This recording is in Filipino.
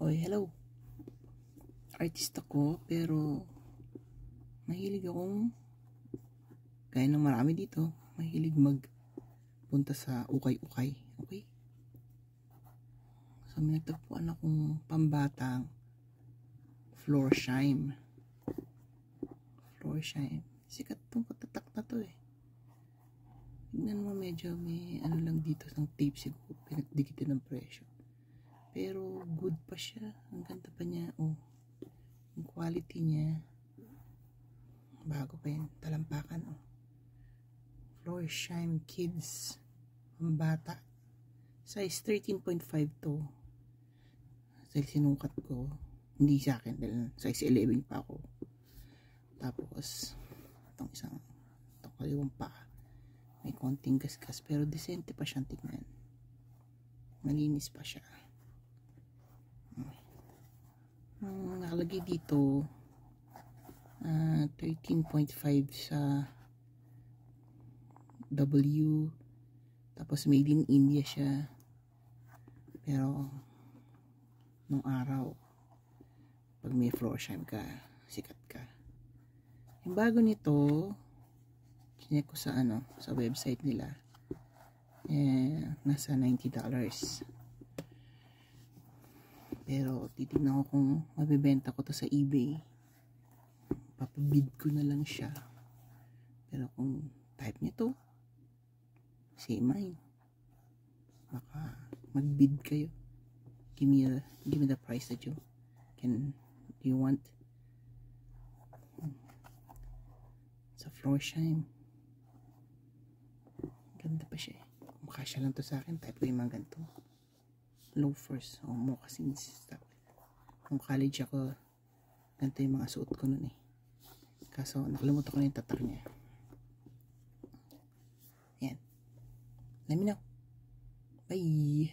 Oy, hello. Artist ako, pero mahilig akong, gaya ng marami dito, mahilig magpunta sa ukay-ukay. Okay? So, may nagtagpuan akong pambatang floor shine. Floor shine. Sikat tong katatak na to eh. Tignan mo, medyo may ano lang dito, ng tape siguro, pinagdikitin ng presyo. Pero good pa siya. Ang ganda pa niya. Oh, yung quality niya. Bago pa yan. Talampakan. Oh. Floor Shine Kids. Ang bata. Size 13.5 to. Dahil sinukat ko. Hindi sa akin. Dahil size 11 pa ako. Tapos, itong isang, itong kaliwang pa. May konting gasgas. Pero decente pa siyang tignan. Malinis pa siya. Ang nakalagay dito 13.5 sa W, tapos made in India siya, pero nung araw pag may floor shine ka, sikat ka. Yung bago nito, chinek ko sa sa website nila, nasa $90. Pero titignan ko kung mabibenta ko to sa eBay. Papabid ko na lang siya. Pero kung type nyo to, say mine. Baka magbid kayo. Give me the price that you want. Sa floor shine. Ganda pa siya eh. Kung kasya lang to sa akin, type ko yung mga ganito. Loafers o moccasins stuff. Nung college ako, ganito yung mga suot ko nun eh. Kaso nakalimutan ko na yung tatak niya. Yan. Let me know. Bye.